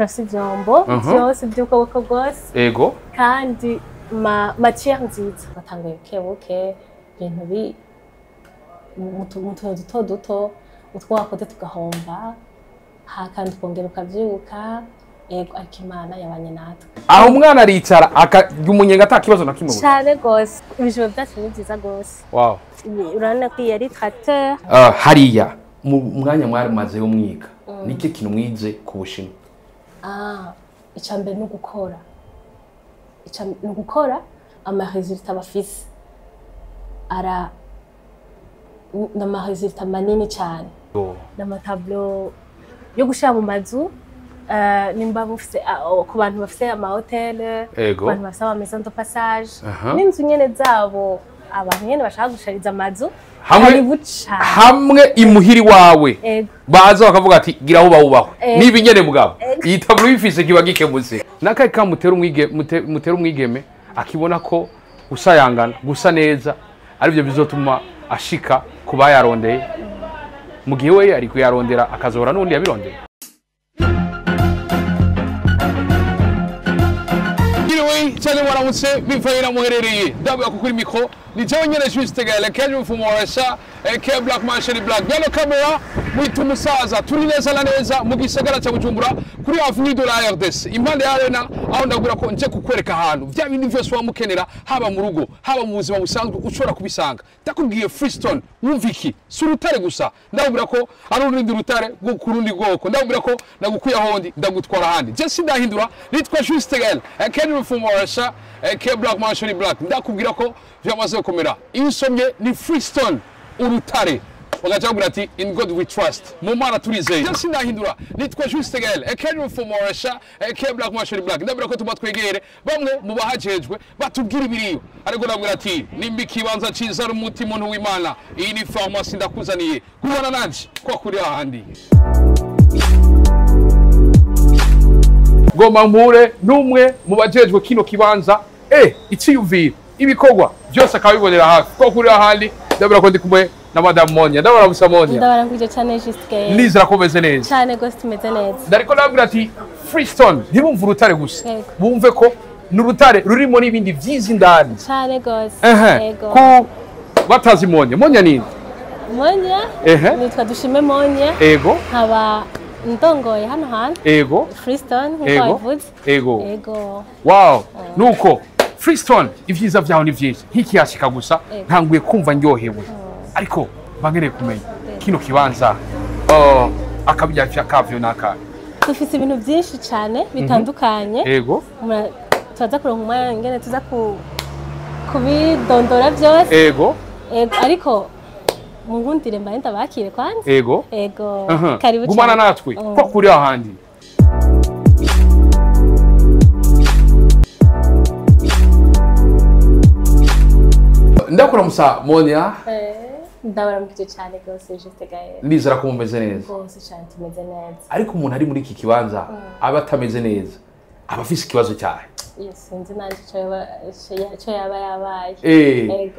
Ivyombo vyose by'ubwoko bwose ego kandi matière nziza batanguye bukebuke ibintu bi mutuntu duto utwakoze tugahomba kandi twongera ukavyuka ego ariko Imana yabanye natwe aho umwana aricara umunyenga ata kibazo na kimwe cyane gose ibijoro byacu ni byiza gose wow urana ko yari tracteur hariya mu mwanya mwari maze yo mwiga niki kintu mwize ku Bushinwa icambere no gukora ama resultat bafise nama resultat manini cyane nama tableau yo gushira mu mazu nimba bufise ku bantu bafise ama hotel ku bantu bafise ama maison de passage n'inzu nyene zabo abantu nyene bashaka gushariza amazu hamwe imuhiri wawe baza bakavuga ati gira aho bawubaho niba nyene mugabo iyi tableau yifise kiba gikemutse nakaye mutera umwigeme akibona ko usayangana gusa neza arivyo bizotuma ashika kuba yarondeye mu gihe we ari kuyarondera akazora n'undi yabirondeye cyane waramutse bivayira muherereye ndavuga ko kuri mikro ni cyo nyene cyusitegala kaje mfumoresha ke black machine black yellow camera mwitu musaza turi neza na neza mu gisagara cya Bujumbura kuri avenue de la RDC impande ya arena aho ndagura ko nje kukwereka ahantu bya bindi byose wamukenera haba mu rugo haba mu buzima busanzwe ushobora kubisanga ndakubwiye Freestone wumviki surutare gusa ndagura ko ari urundi rutare rwo kurundi bwoko ndagura ko nagukuye ahondi ndagutwara handi je sindahindura nitwa cyusitegala kaje mfumoresha ke black machine black ndakubwira ko vyamaze komera insomye ni Freestone urutare bagacagura ati in God we trust mu mana turizeye je sindahindura nitwa Justegel ekeni mfumoresha ke black machine black ndabira ko tuba twegere bamwe mu bahajejwe batubwira ibiriyo ariko ndabwira ati nimba ikibanza ciza rumuti muntu w'Imana iyi ni pharmacy ndakuzaniye kubona nanje ko kuri ahandi Goma mpure numwe mu bajejwe kino kibanza iciyumvira ibikorwa byose akabibonera hafi ko kuri ahandi ndabira ko ndi kumwe na Madame Monia ndabara musamonia ndabara nguje cyane Justegel nizera ko meze neza cyane gose tumeze neza ndariko nabwira ati Freestone ntibumva urutare gusa bumve ko n'urutare rurimo n'ibindi vyizi ndani cyane gose ko batazi Monia nini Monia nitwa Dushime Monia haba ndongoye hano hantu Freestone nk'uko wow nuko Freestone ivyiza vyaho ni vyinshi nk'ikiyashika gusa ntanguye kumva ndyohewe ariko bangereye kumenya kino kibanza akabirya kavyo naka dufise ibintu byinshi cyane bitandukanye tuza kuronka umwanya ngene tuza kubidondora byose ariko mungundire mbaye ndabakire kwanza karibu gumana natwe ko kuri ahandi ndakura musa Monia ndabara mukije cyane gose Justegel nizera ko mumeze neza gose cyane tumeze neza ariko umuntu ari muri iki kibanza aba atameze neza aba afise ikibazo cyahe sinzi nanje cyo yaba yabaye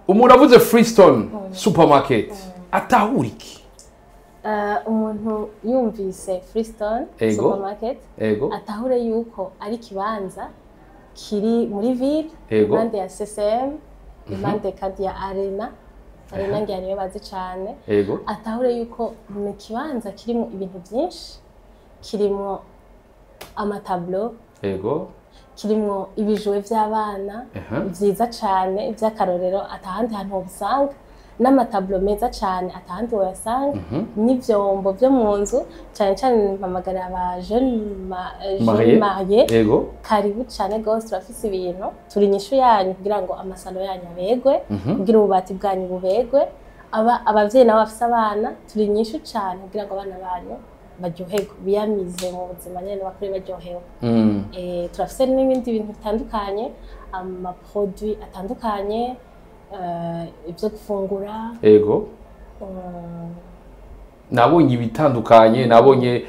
umuntu avuze Freestone supermarket atahura iki umuntu yumvise Freestone supermarket atahure yuko ari kibanza kiri muri ville impande ya CCM impande kandi ya arena ngiye niyo bazi cyane atahure yuko mu kibanza kirimo ibintu byinshi kirimo amatableau kirimo ibijwe by'abana byiza cyane by'akarorero atahandi hantu ubusanga n'amatableau meza cyane atahandi woyasanga n'ivyombo byo mu nzu cyane cyane mpamagara aba jeune marié karibu cyane gose turafise ibintu turi nyishu yanyu kugira ngo amasalo yanyu abegwe kugira ububati bwanyu bubegwe abavyeyi nabo bafise abana turi nyishu cyane kugira ngo abana banyu baryoherwe biyamize mu buzima nyene bakore baryohewe turafise n'ibindi bintu bitandukanye ama produits atandukanye ibyo gufungura nabonye ibitandukanye nabonye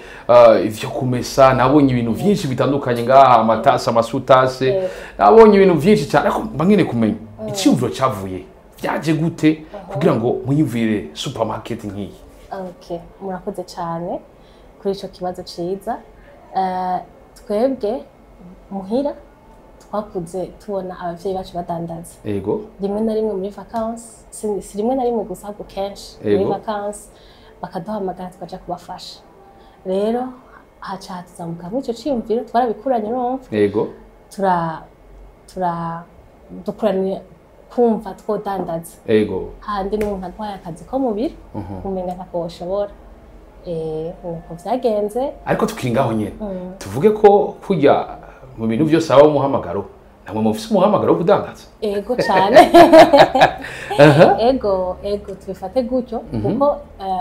ivyo kumesa nabonye ibintu byinshi bitandukanye ngaha amatasa amasutase nabonye ibintu byinshi cyane ariko mbangene kumenya icyumviro cyavuye byaje gute kugira ngo muyivire supermarket nk'iyi murakoze cyane kuri ico kibazo ciza twebwe muhira twakuze tubona abavyeyi bacu badandaza yego rimwe na rimwe muri vacances si rimwe na rimwe gusa ahubwo kenshi muri vacances bakaduhamagara tukaja kubafasha rero haca hatuzamuka muri ico ciyumviro twarabikuranye urumva yego dukuranye kumva twodandaza yego handi n'umuntu arwaye akazi ko mubiri umenga ntako woshobora nuko vyagenze ariko tukiri ngaho nyene tuvuge ko kurya mu bintu byose aba umuhamagaro namwe mufise umuhamagaro wo kudandaza ego cyane ego tubifate gutyo kuko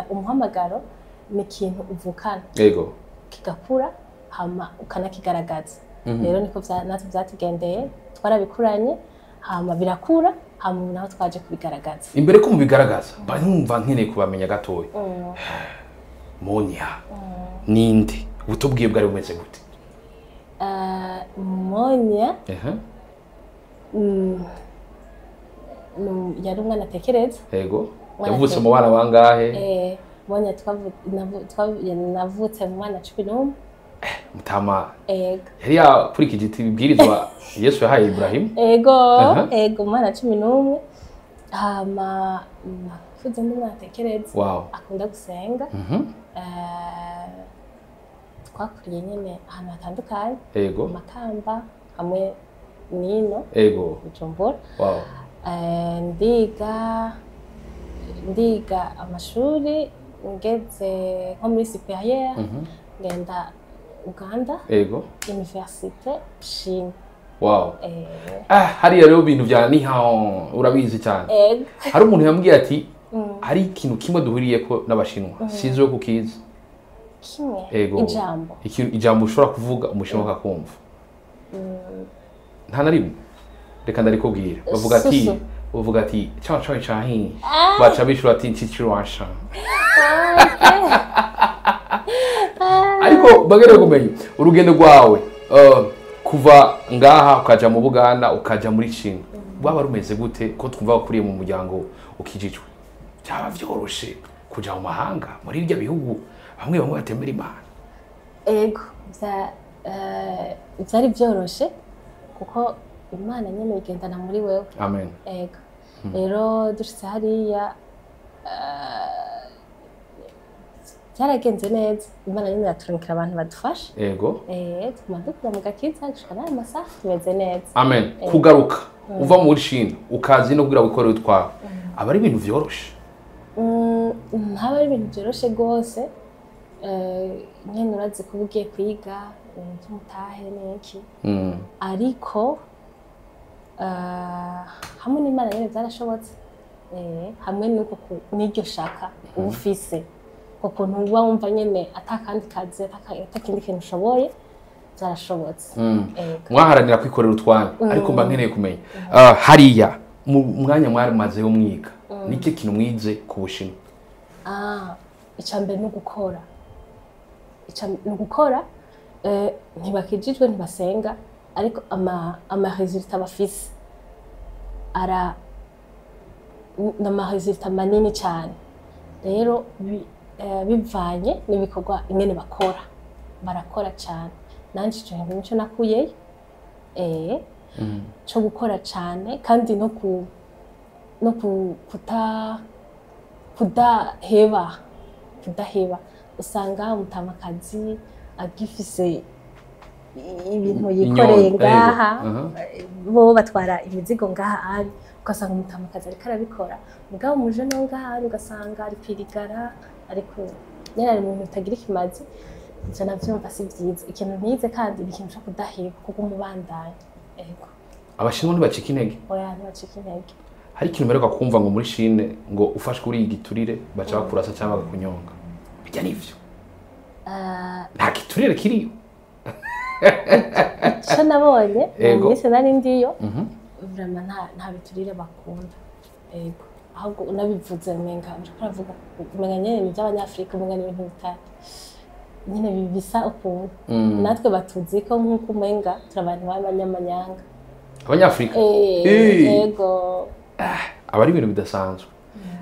umuhamagaro ni ikintu uvukana yego kigakura hama ukanakigaragaza rero niko natwe vyatugendeye twarabikuranye hama birakura hama naho twaje kubigaragaza imbere ko mubigaragaza numva nkeneye kubamenya gatoya Monya ninde ubutubwiye bwari bumeze gute Monya yari umwana atekereza yego yavutse mu bana bangahe Monya navutse mu bana 11 mutama yari yakurikije ibibwirizwa Yesu yahaye Ibrahim ego mwana 11 hama nakuze n'umwana atekereza akunda gusenga twakuriye nyene ahantu hatandukanye Makamba hamwe nino Bujumbura ndiga amashuri ngeze nko muri superieur ngenda Uganda universite Shin hariya rero ibintu vya nihao urabizi cyane hari umuntu yambwiye ati hari ikintu kimwe duhuriyeko n'abashinwa sinzi yo kukiza kimwe ijambo ushobora kuvuga umushinwa akakumva nta na rimwe reka ndarikubwira bavuga ati chao chahi baca bishura ati ntichirwasha ariko bagere kumenya urugendo rwawe kuva ngaha ukaja mu Buganda ukaja muri China bwaba rumeze gute ko twumva bakuriye mu muryango ukijijwe cyaba vyoroshe kuja mu mahanga muri irya bihugu bamwe batemera Imana ego byari vyoroshe kuko Imana nyene igendana muri wewe amen ego rero dushitse hariya cyaragenze neza Imana nyene yaturunkira abantu badufasha tuma dukura mu gakiza gushika n'aya masaha tumeze neza amen kugaruka uva muri China ukazi no kugira wikorera utwawe aba ari ibintu vyoroshe ntaba ari ibintu vyoroshe gose nyene urazi kuba ugiye kwiga by'umutahe n'iki ariko hamwe n'Imana nyene byarashobotse hamwe n'uko n'iryo shaka ufise ukuntu uba wumva nyene atakandi kazi atakindi kintu ushoboye byarashobotse mwaharanira kwikorera utwanyu ariko mba nkeneye kumenya hariya mu mwanya mwari mazeho mwiga niki kintu mwize ku Bushinwa icambere no gukora ntibakijijwe ntibasenga ariko ama resultat bafise nama resultat manini cyane rero bivanye n'ibikorwa ingene barakora cyane nanje cyo ngicyo nakuye cyo gukora cyane kandi no kudaheba usanga umutamakazi agifise ibintu yikoreye ngaha bo batwara imizigo ngaha ugasanga umutamakazi ariko arabikora mugabo muje no ngaha ugasanga ari kwirigara ariko nyene ari mu utagira ikimazi ivyo navyumva si vyiza ikintu ntize kandi ikintu cyo kudaheba kuko umubandanya abashinwa ntibacika intege ntibacika intege hari ikintu mperuka kumva ngo muri Chine ngo ufashwe uri igiturire baca bakurasa cyangwa bakakunyonga bijya nivyo nta giturire kiriyo cyo nabonye mwese nari ndiyo vraiment nta biturire bakunda ahubwo unabivuze menga uravuga umenga nyene ni by'abanyafrika umenga ni ibintu bitatu nyene bibisa ukuntu natwe batuzi ko nk'uko umenga turabantu b'abanyamanyanga abanyafrika yego aba ari ibintu bidasanzwe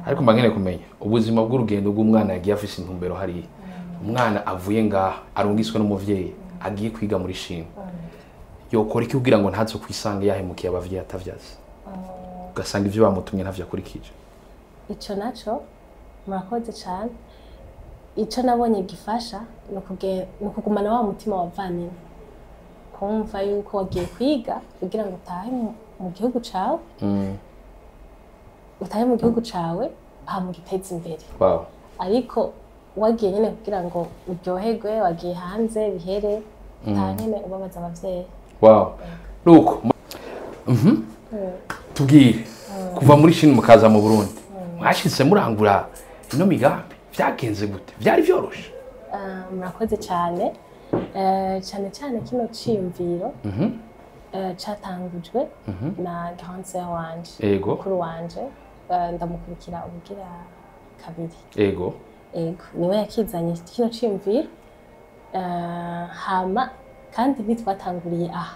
ariko mba nkeneye kumenya ubuzima bw'urugendo bw'umwana yagiye afise intumbero hariya umwana avuye ngaha arungiswe n'umuvyeyi agiye kwiga muri Chine yokora iki kugira ngo ntazo kwisanga yahemukiye abavyeyi atavyaza ugasanga ivyo bamutumye ntavyo akurikije ico naco murakoze cyane ico nabonye gifasha no kugumana wa mutima wavanini kumva yuko wagiye kwiga kugira ngo utahe mu gihugu cawe utahe mu gihugu cawe hamugiteza imbere ariko wagiye nyene kugira ngo uryoherwe wagiye hanze bihere utanyene ubabaza abavyeyi nuko tubwire kuva muri Chine mukaza mu Burundi mwashitse murangura ino migambi vyagenze gute vyari vyoroshe murakoze cyane cyane kino ciyumviro catangujwe na grande sœur wanje mukuru wanje ndamukurikira ubugira kabiri ego niwe yakizanye kino ciyumviro hama kandi bitwatanguriye aha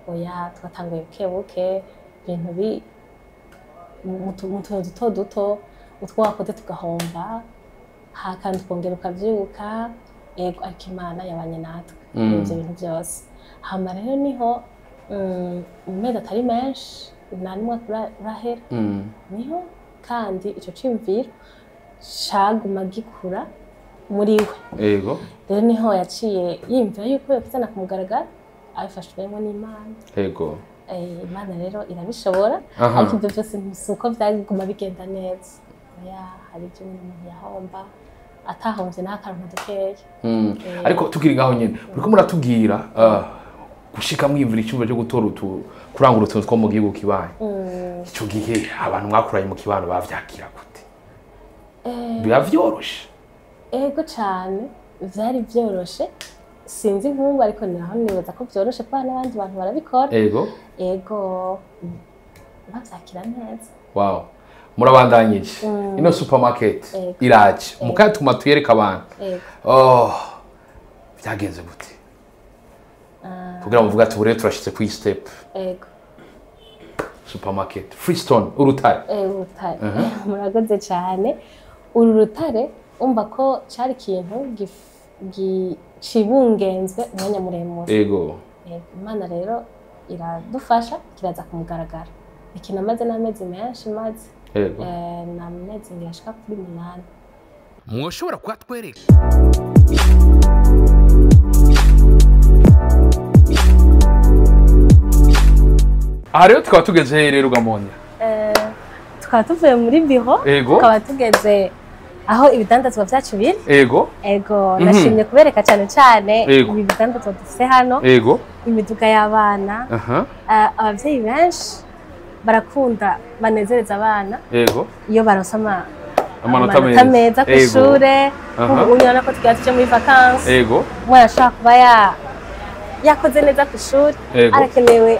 oya twatanguye buke ibintu mutuntu duto utwakoze tugahomba hakandi twongera ukavyuka ariko Imana yabanye natwe ivyo bintu byose hama rero niho mu mezi atari menshi nanimwe kurahera niho kandi ico ciyumviro caguma gikura muri we rero niho yaciye yimvira yuko yokizana kumugaragara abifashwemo n'Imana Imana rero irabishobora ariko ibyo byose nsuko vyaguma bigenda neza hari ibyo umuntu yahomba atahombye n'akantu dukeya ariko tukiri ngaho nyene uriko muratubwira gushika mwimvira icyumba cyo gutora kurangura utuntu two mu gihugu kibaye ico gihe abantu mwakuranye mu kibano bavyakira gute biba vyoroshe ego cyane vyari vyoroshe sinzi nkungu ariko naho nibaza ko vyoroshe kwa n'abandi bantu barabikora ego bavyakira neza murabandanyije ino supermarket iraje mukaya tuma tuyereka abantu vyagenze gute kugira muvuga ati bure turashitse ku step supermarket Freestone urutare murakoze cyane uru rutare umva ko cari ikintu cibungenzwe umwanya muremure Imana rero iradufasha kiraza kumugaragara ikintu amaze n'amezi menshi maze n'amezi ngashika kuri 8 mwoshobora kwatwereka aha rero tukaba tugeze rero Gamonya tukaba tuvuye muri biro tukaba tugeze aho ibidandazwa vyacu biri nashimye kubereka cyane ibi bidandazwa dufise hano imiduga y'abana abavyeyi benshi barakunda banezereza abana iyo baronse amanota meza ku ishure unyana ko tujya muri vacances umwana ashaka kuba yakoze neza ku ishuri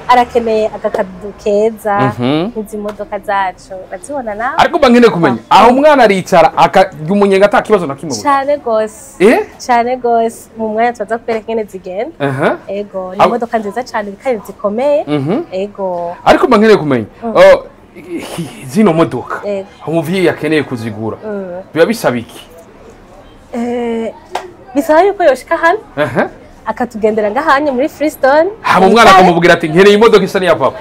arakeneye agakadu keza nk'izi modoka zacu bazibona nawe ariko bankeneye kumenya aho umwana aricara akarya umunyenga ata kibazo na kimwe cyane gose mu mwanya tuza kwereka ingene zigenda ni imodoka nziza cyane kandi zikomeye ariko bankeneye kumenya zino modoka umuvyeyi yakeneye kuzigura biba bisaba iki bisaba yuko yoshika hano akatugendera ngahanye muri Freestone haba umwana akamubwira ati nkeneye imodoka isa niya papa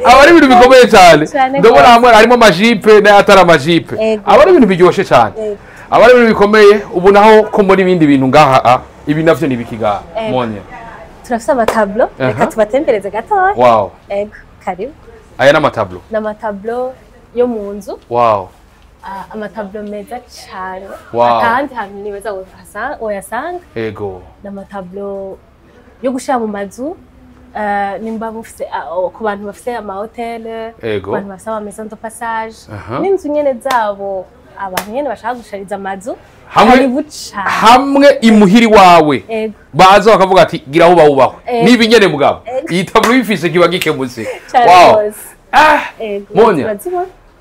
aba ari ibintu bikomeye cyane ndabona hamwe harimo amajipe n'atari amajipe aba ari ibintu biryoshye cyane aba ari ibintu bikomeye ubu naho ko muri ibindi bintu ngaha ibi navyo ni bikiga Monya turafise amatablo reka tubatembereze gatoya karibu aya n'amatablo yo mu nzu amatablo meza cyane kandi hantu nibaza woyasanga n'amatablo yo gushira mu mazu nimba mufise ku bantu bafise amahoteli ku bantu bafise ama maison de passage n'inzu nyene zabo abantu nyene bashaka gushariza amazu hamwe imuhiri wawe baza bakavuga ati gira aho bawubaho niba nyene mugabo iyi tablo bifise kiba gikemutse Monya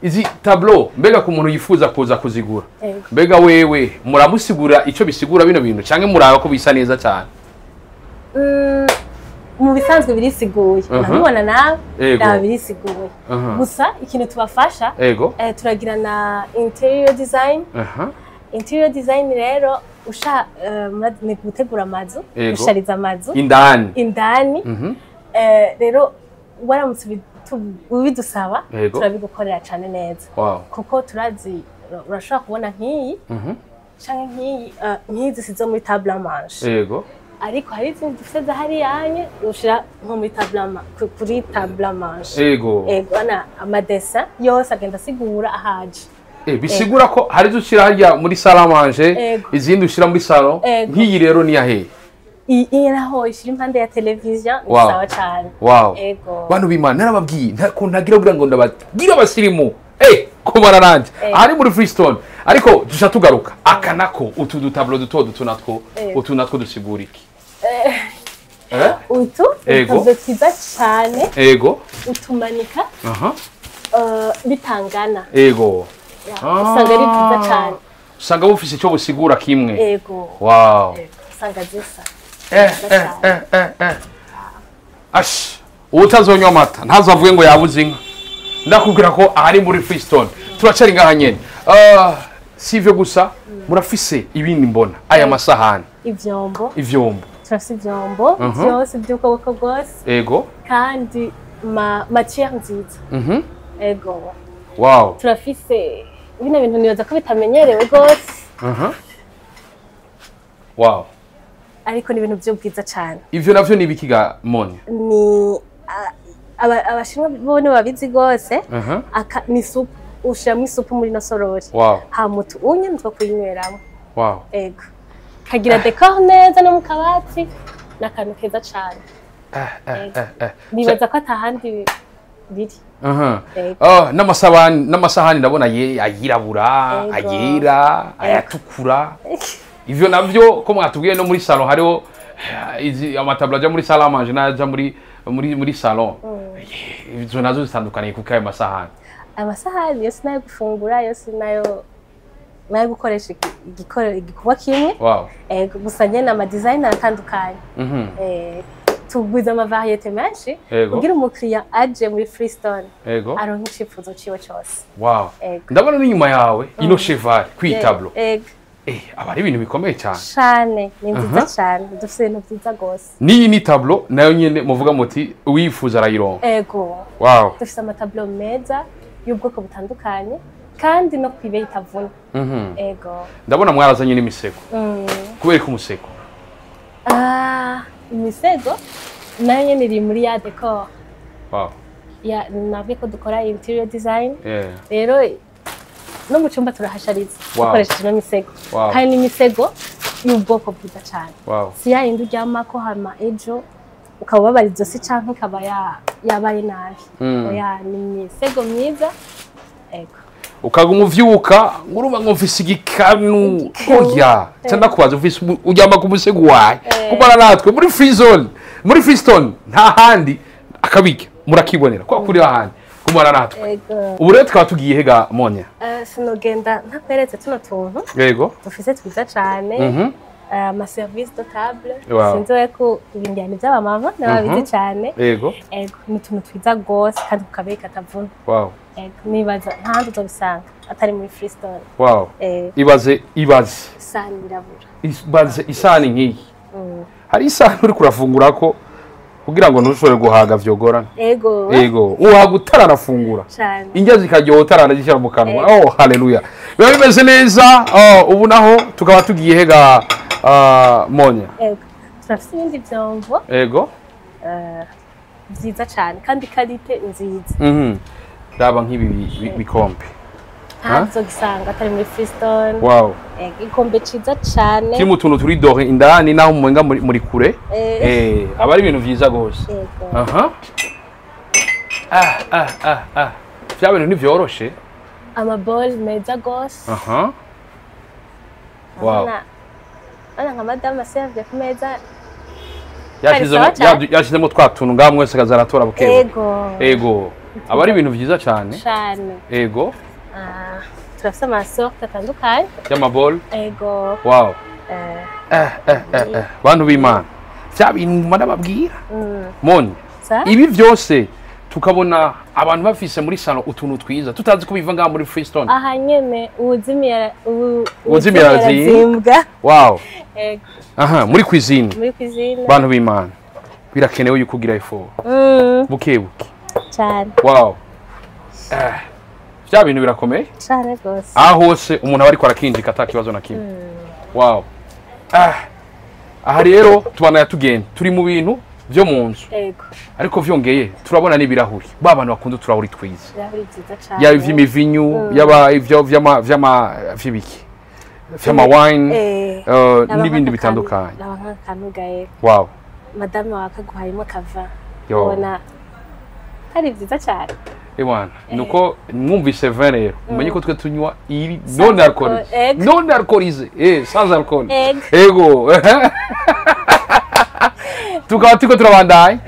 izi tablo mbega ku muntu yifuza kuza kuzigura mbega wewe muramusigura ico bisigura bino bintu canke muraba ko bisa neza cyane mu bisanzwe birisiguye nabibona nawe naba birisiguye gusa ikintu tubafasha turagira na interior design rero usha ni gutegura amazu gushariza amazu indani rero waramutse ubidusaba turabigukorera cyane neza kuko turazi urashobora kubona nk'iyi canke nk'izi sizo muri table à manger yego ariko hari izindi dufite zahari yanye ushira nko muri kuri table à manger yego ana amadesa yose agenda sigura ahaje bisigura ko hari dushira hajya muri salle à manger izindi ushira muri salon nk'iyi rero ni yahe iyi naho ishira impande ya television ni sawa cyane yego bantu b'Imana narababwiye ntako ntagira kugira ngo ndabagira abasirimu ko bararanje ari muri Freestone ariko dusha tugaruka akanako utu dutablo duto natwo dusigura iki utu twiza cyane yego utumanika bitangana yego usanga ari byiza cyane usanga bufise icyo busigura kimwe yego wow usanga zisa ash utazonywa amata ntazavuge ngo yabuze inka ndakubwira ko ari muri Freestone turacari ngaha nyene sivyo gusa murafise ibindi mbona aya masahani ivyombo turafise ivyombo byose by'ubwoko bwose yego kandi matière nziza yego wow turafise bino bintu nibaza ko bitamenyerewe gose wow ariko ni ibintu by'ubwiza cyane ivyo navyo ni bikiga Monya ni abashinwa bone babizi gose ni soup ushiramo isupu muri nosorori hamutu unye nitwa kuyinyweramo ego kagira decor neza no mu kabati nakantu keza cyane nibaza ko atahandi biri n'amasahani ndabona ayirabura ayera ayatukura ivyo navyo ko mwatubwiye no muri salon hariho amatabla aja muri salle à manger n'aja muri salon ivyo nazo zitandukanye kuko ayo masahani amasahani yose nayo gufungura yose nayo gukoresha igikorwa kimwe gusa nyene ama design atandukanye tugwiza ama variété menshi kugira umukiriya aje muri Freestone aronka icifuzo ciwe cyose ndabona n'inyuma yawe ino cheval kwitablo abari ibintu bikomeye cyane ni nziza cyane dufite ibintu byiza gose niyi ni tablo nayo nyene muvuga muti wifuza arayironka dufite amatablo meza y'ubwoko butandukanye kandi no kwibeho itavuna ndabona mwarazanye n'imisego kubera ko umusego imisego nayo nyene iri muri ya decor navuye ko dukora interior design rero no mu cyumba turahashariza dukoresheje n'imisego kandi n'imisego y'ubwoko bwiza cyane si ya yindi uryamako hama ejo ukaba ubabariza si canke ikaba yabaye nabi ni imisego myiza ukaguma uvyuka nguruba ngo mfise igikanu oya cyanda kubaza ufise uryama ku musego wawe kuko natwe muri Freestone nta handi akabirya murakibonera kwa kuri ahandi kumara natwe ubu rero twaba tugiye hega Monya sinogenda ntakweretse tuno tuntu yego dufise twiza cyane ama service de table sinzoye ko ibindyani by'abamama n'ababizi cyane yego ni tuntu twiza gose kandi kukabeka tavuna nibaza ntandi uzobisanga atari muri Freestone ibaze isani irabura isani nk'iyi hari isani uri kurafungura ko kugira ngo ntushobore guhaga vyogorana ego uhaga utararafungura indya zikaryoha utaranagishyira mu kanwa haleluya biba bimeze neza ubu naho tukaba tugiye hega Monya turafite ibindi vyombo byiza cyane kandi karite nziza ndaba nk'ibi bikombe ntazo gisanga atari muri Freestone ikombe ciza cyane kiri mu tuntu turi dore indani naho mumenga muri kure aba ari ibintu vyiza gose vya bintu ni vyoroshe ama bowl meza gose ana nka madame serve ku meza yashizemo twa tuntu ngaho mwese kazaratora bukewe ego aba ari ibintu vyiza cyane ego turafite amasorte atandukanye y'amabol ego bantu b'Imana vya bintu ndababwira Monya ibi vyose tukabona abantu bafise muri salon utuntu twiza tutazi ko biva ngaha muri Freestone. Aha nyene uzimira zimbwa. Wow. Aha, muri cuisine. Muri cuisine. Bantu b'Imana. Birakenewe yuko ugira ifo. Bukebuke. Cyane. Wow. Bya bintu birakomeye. Cyane gose. Aho hose umuntu aba ariko arakinjika atakibazo na kimwe. Wow. Aha rero tubana yatugenda turi mu bintu byo mu nzu. Yego. Ariko vyongeye turabona n'ibirahuri. Ba bantu bakunda turahuri twiza. Birahuri byiza cyane. Yaba ivy'imivinyu, yaba ivyo vy'ibiki. Vy'ama wine, n'ibindi bitandukanye. Naba nkanugaye. Wow. Madame wakaguhayimo kava. Ubona ari byiza cyane. Ewana, nuko mwumvise vin rero. Umenye ko twe tunywa iri non alcoolisé. Non alcoolisé. Sans alcool. Ego. Tukaba tuko turabandaye.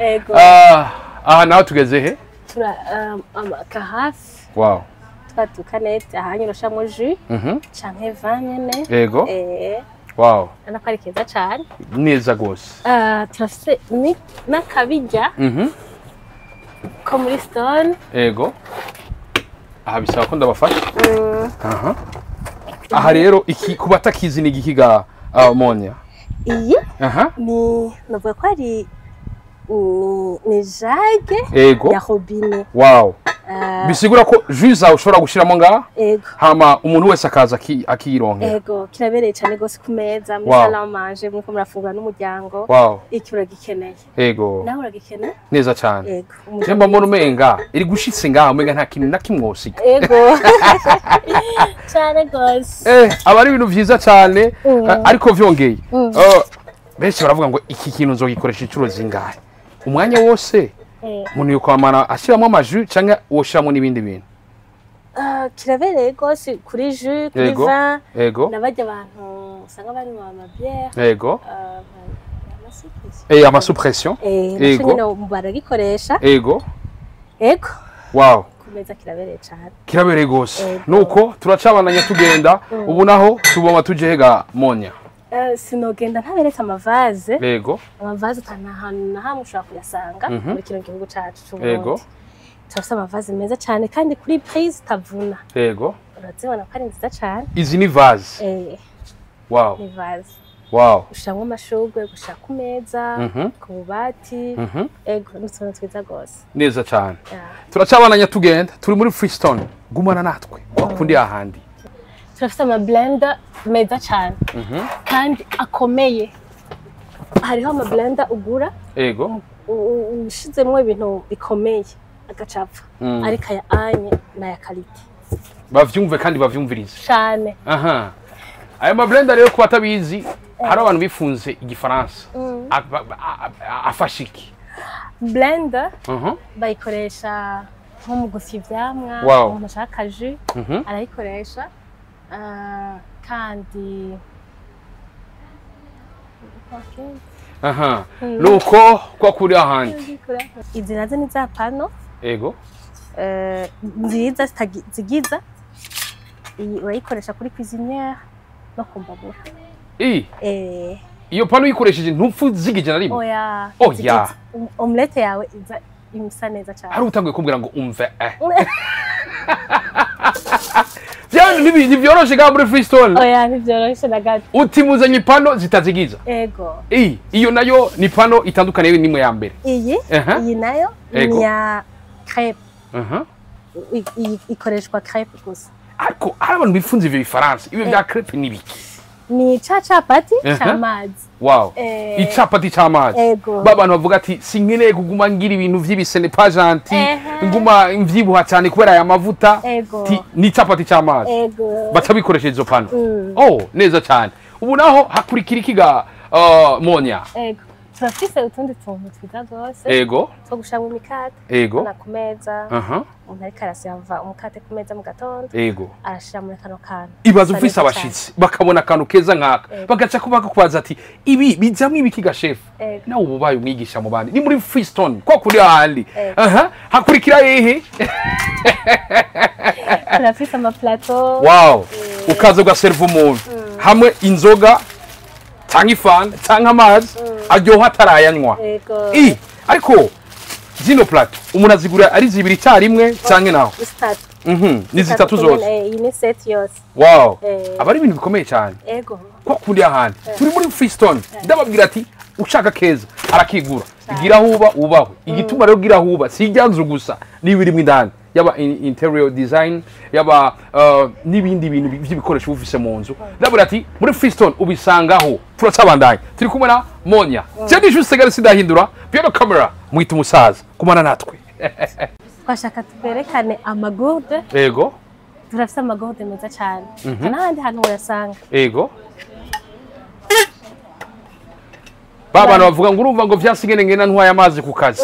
Aha naho tugeze he? Kahasi. Wow. Twatukanete ahanyura shamwe jus. Canke vin nyene. Ego. Wow. Ana kwari keza cyane. Neza gose. Turafise n'akabirya. Ko muri Stone. Ego. Aha bisaba ko ndabafasha. Aha rero iki kubatakizi ni gikiga Monya. Iyi ni navuga ko ari ni jage ya robine. Wow. Bisigura ko jus zawe ushobora gushiramo ngaha. Ego. Hama umuntu wese akaza akironke. Ego, kirabereye cyane gose ku meza, musala manje mwiko murafungura n'umuryango. Wow. Iki uragikeneye. Ego. Nawe uragikeneye? Neza cyane. Ego. Temba mbona umenga iri gushitse ngaha umenga nta kintu na kimwosiga. Ego. Cyane gose. Abari ibintu vyiza cyane ariko vyongeye. Benshi baravuga ngo iki kintu nzogikoresha incuro zingahe. Umwanya wose umuntu yuko amana ashiramo amaju canke woshiramo n'ibindi bintu. Kirabereye gose kuri jus, kuri vin. Ego. Nabajya abantu usanga bari mu amabière. Ego. Amasuppression. Ego. Ego. Baragikoresha. Ego. Ego. Wow. Kumeza kirabereye cyane. Kirabereye gose. Nuko turacabananya tugenda ubu naho tuboma tujehega Monya. Sinogenda ntaberetse amavaze. Ego. Amavaze tanahantu na hamwe ushaka kuyasanga muri kino gihugu cyacu cy'Uburundi. Ego. Turafise amavaze meza cyane kandi kuri price tavuna. Ego. Urazibona ko ari nziza cyane. Izi ni vase. Wow. Ni vase. Wow. Ushamwe amashugwe gushaka ku meza, ku bubati. Ego, n'utuntu twiza gose. Neza cyane. Turacabananya tugenda turi muri Freestone. Gumana natwe. Wakundi ahandi. Turafise ama blender meza cyane. Kandi akomeye. Hariho ama blender ugura. Ego. Ushizemwe ibintu bikomeye agacapfa. Ariko aya anye na ya quality. Bavyumve kandi bavyumvirize. Cyane. Aha. Aya ma blender rero kuba tabizi hari abantu bifunze igifaransa. Afashiki. Blender bayikoresha nko mu gusya ivyamwa, umuntu ashaka jus, arayikoresha. Kandi nuko kwa kuri ahandi izi nazo ni za pano. Ego. Nziza zigiza iyi urayikoresha kuri cuisinière no kumbabura. Iyo pano yikoresheje ntupfu zigije na rimwe. Oya. Omelette yawe iza imsa neza cyane. Hari utanguye kumbwira ngo umve Ni vyoroshe ga muri Freestone. Oya, ni vyoroshe na gato. Utimuzanye ipano zitazigiza. Ego. Iyo nayo ni pano itandukanye n'imwe ya mbere. Iyi nayo ni ya crêpe. Ikoreshwa crêpe gusa. Ariko hari abantu bifunze ivyo bifaransa. Ibi bya crêpe ni biki? Ni chapati cy'amazi. Wow. Icapati cy'amazi. Babantu bavuga ati sinkeneye kuguma ngira ibintu vy'ibisene pas gentil. Nguma imvyibuha cyane kubera aya mavuta. Ni chapati cy'amazi. Baca bikoresha izo pano. Neza cyane. Ubu naho hakurikira ikiga Monya. Turafise utundi tuntu twiza gose. Ego. Two gushanga imikate. Ego. Na ku meza. Umuntu ariko arashyira umukate ku meza mu gatondo. Ego. Arashira muri kano kantu. Ibaza ufise abashitsi bakabona akantu keza nkaka. Bagaca kubaza ati ibi bizamwe ibikiga chef. Nawe ububaye umwigisha mu bandi. Ni muri Freestone kwa kuri ahandi. Hakurikira hehe? Turafise ama plateau. Wow. Ukaza ugaserva umuntu. Hamwe inzoga cyangwa ifanta cyangwa amazi aryoha atarayanywa. Ariko zino plato umuntu azigura ari zibiri cyarimwe canke naho zitatu ni zitatu zose iyi ni set yose wow aba ari ibintu bikomeye cyane ego ko kundi ahandi turi muri Freestone ndababwira ati ushaka keza arakigura igira huba ubahwe igituma rero gira huba si ijyanzu gusa nibirimo indani yaba interior design yaba nibindi bintu by'ibikoresho bufise mu nzu ndabura ati muri Freestone ubisangaho turacabandanye turi kumwe na Monya cyane juste gari sidahindura piano camera mwita umusaza kumana natwe twashaka tuberekane amagourde yego turafise amagourde meza cyane n'ahandi hantu urasanga yego baba bavuga ngo urumva ngo vyasigene ngena ntwaye amazi ku kazi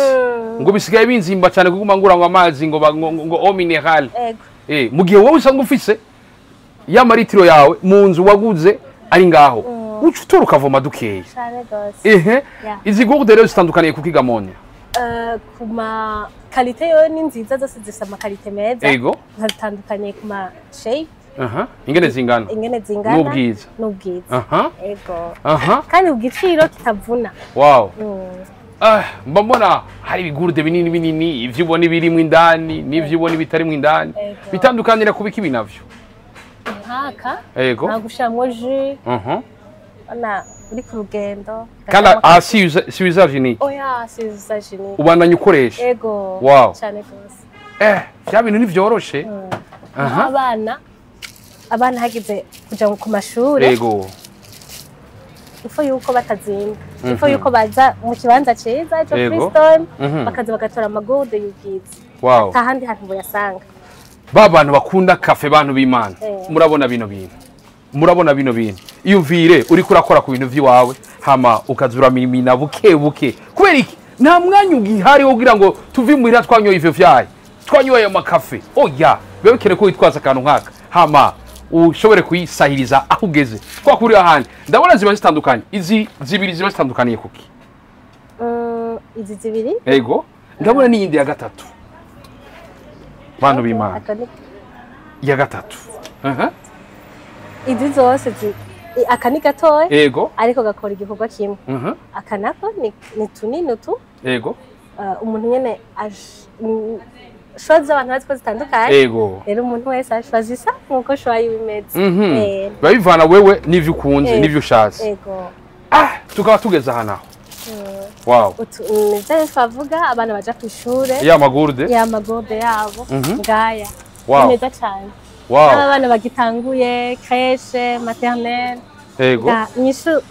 ngo bisigaye binzimba cyane kuguma ngura ngo amazi ngo eau mineral mu gihe wowe usanga ufise ya maritiro yawe mu nzu waguze ari ngaho ucu turuka voma dukeye izi gourde rero zitandukaniye kuki Gamonya kuma qualité yo ni nziza zose zisa makalite meza yego zitandukanye kuma shape ingene zingana n'ubwiza ego kandi ubwiciro kitavuna wow mbona hari ibigurde binini ivyo ubona birimo indani n'ivyo ubona bitarimo indani bitandukanira kubiki binavyo nkaka yego nagushamwe jus ana uri ku rugendo kandi si usage ni oya si usage ni ubandanye ukoresha ego wow cyane gose bya bintu nivyoroshe abana hagize kuja ku mashuri yego ifo yuko batazimba ifo yuko baza mu kibanza ciza cyo Freestone bakaza bagatora amagourde y'ubwiza wow ahandi hantu boyasanga babantu bakunda cafe bantu b'Imana murabona bino bintu iyumvire uri kurakora ku bintu vy'iwawe hama ukazura mimina buke kubera iki nta mwanya ugihari wo kugira ngo tuvi muhira twanyoye ivyo vyaye twanyoye amakafe oya bebekere ko witwaza akantu nkaka hama ushobore kuyisahiriza aho ugeze kwa kuri ahandi ndabona ziba zitandukanye izi zibiri ziba zitandukaniye kuki izi zibiri yego ndabona n'iyindi ya gatatu bantu b'Imana ya gatatu izi zose akani gatoya yego ariko gakora igikorwa kimwe akanako ni tunini tu yego umuntu nyene shoza abantu baziko zitandukanye yego rero umuntu wese ashwazisa nkuko shwaye bimeze babivana wewe n'ivyo ukunze n'ivyo ushatse yego tukaba tugeze aha naho wow nivyo twavuga abana baja ku ishure ya magourde yabo ngaya neza cyane abana bagitanguye crèche maternelle yego nyishu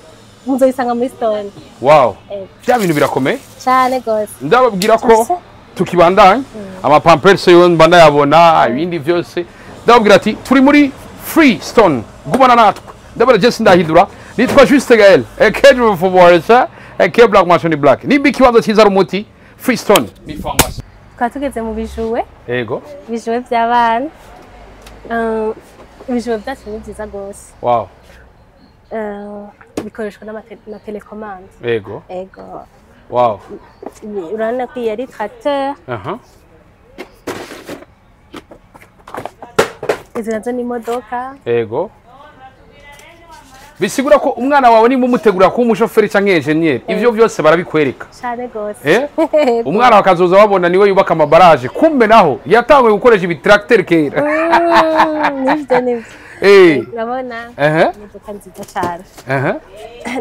muzoyisanga muri Stone wow bya bintu birakomeye cyane gose ndababwira ko tukibandanye ama pampers yo mbanda yabona ibindi vyose ndababwira ati turi muri Freestone gumana natwe ndabara Jesse ndahindura nitwa Juste Gael ekedru for warsa Black Machine Black ni biki wanza kiza rumuti Freestone ni pharmacy twatugeze mu bijuwe yego bijuwe by'abana ibijuwe byacu ni byiza gose wow bikoreshwa na telecommande yego wow urabona ko iyi ari tracteur izi nazo ni imodoka yego bisigura ko umwana wawe nimba umutegura kuba umushoferi cyangwa engineer ivyo byose barabikwereka cyane gose umwana wakazoza wabona niwe yubaka amabaraje kumbe naho yatanguye gukoresha ibitracteur kera nivyo urabona imodoka nziza cyane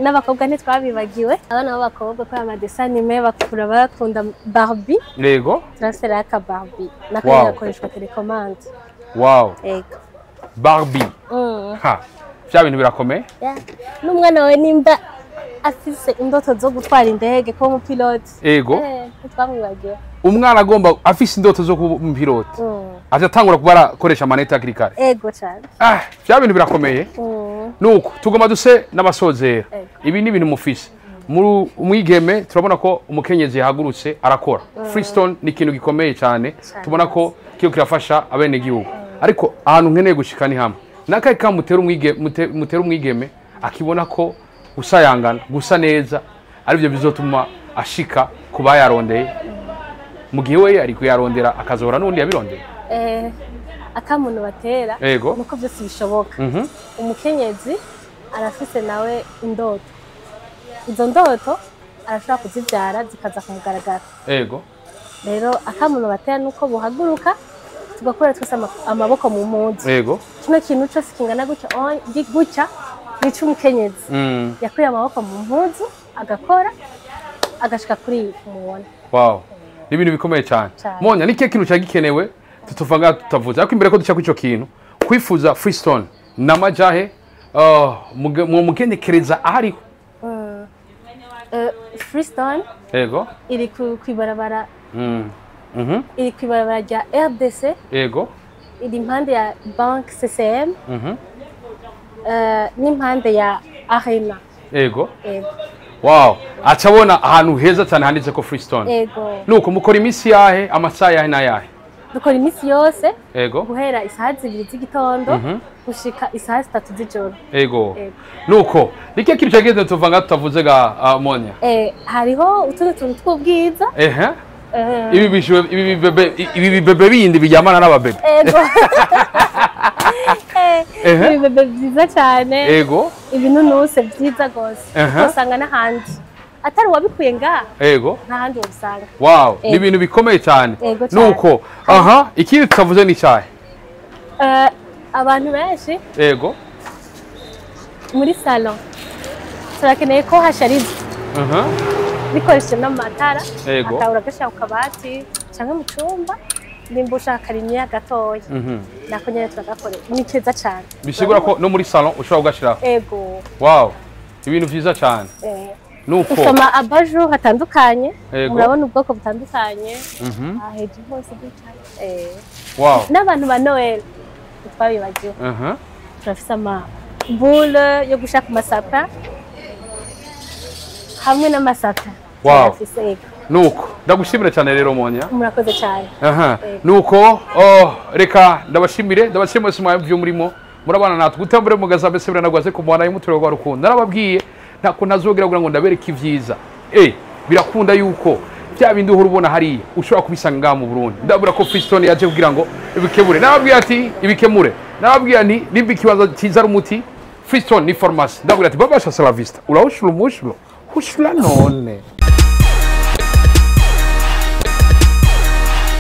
n'abakobwa ntitwabibagiwe abana b'abakobwa ko amadesa anime bakura bakunda Barbie yego turafite aka Barbie nako gakoreshwa telecommande wow Barbie bya bintu birakomeye n'umwana wawe nimba afise indoto zo gutwara indege ko umupilote yego twamwibagiwe umwana agomba afise indoto zo kuba umupilote atatangura kubara koresha maneta agricole yego cyane bya bintu birakomeye nuko tugoma duse n'abasozera ibi ni ibintu mufise umwigeme turabona ko umukenyezi yahagurutse arakora Freestone ni ikintu gikomeye cyane tubona ko kiyo kirafasha abene gihugu ariko ahantu nkeneye gushika ni hamwe nakaye mutera umwigeme akibona ko usayangana gusa neza arivyo bizotuma ashika kuba yarondeye mu gihe we ari kuyarondera akazora n'undi yabirondeye akamuntu batera nuko byose bishoboka umukenyezi arafise nawe indoto izo ndoto arashobora kuzibyara zikaza kumugaragara yego rero akamuntu batera nuko buhaguruka tugakora twese amaboko mu mpuzu yego kino kintu cyose kingana gutya nico umukenyezi yakuye amaboko mu mpuzu agakora agashika kuri kumubona. Wow, ni ibintu bikomeye cyane. Monya ni kintu cyagikenewe tutuvanga tutavuze ariko imbere ko duca kw'ico kintu kwifuza freestone namajahe mu mugenekereza ahari freestone yego iri kwibarabara iri kwibarabara rya RDC yego iri impande ya banque CCM n'impande ya arena yego wow acabona ahantu heza cyane handitse ko freestone yego nuko mukora imisi yahe amasaha yahe na yahe dukora imisi yose yego guhera isaha 2 z'igitondo gushika isaha 3 z'ijoro yego nuko nike kintu cyageze tuvanga tutavuze ga Monya hariho utundi tuntu tw'ubwiza ibi bebe bindi bijyamana n'ababebe yego ibi bebe byiza cyane yego ibintu nuse byiza gose usanga n'ahandi atari wabikuye nga yego n'ahandi ubusanga. Wow, ni ibintu bikomeye cyane nuko ikindi tutavuze ni cyahe abantu benshi yego muri salon turakeneye ko hashariza bikoresheje n'amatara akabura gashaka ukabati cyangwa mu cyumba nimba ushaka kariniya gatoya nako nyine turagakorera ni cyiza cyane bisigura ko no muri salon ushobora kugashiraho yego. Wow, ibintu byiza cyane nuko usoma abajuru hatandukanye murabona ubwoko butandukanye hejuru hose gutya wow n'abantu ba Noel twabibagiwe turafise ama boule yo gushaka amasapa hamwe n'amasapa. Wow, nuko ndagushimira cyane rero Monya murakoze cyane nuko reka ndabashimire simwa byo murimo murabana natwe gutambure mugaza mbese biranagwaze ku mwana y'umutwe wa rukundo narababwiye ntako nazogira kugira ngo ndabereke ivyiza birakunda yuko bya bindi uhora ubona hari ushobora kubisanga mu Burundi ndabura ko freestone yaje kugira ngo ibikemure nababwiye ati ibikemure nababwiye nti nimba ikibazo kiza umuti freestone ni formation ndabura ati babasha salavista urahushura umushuro hushura none.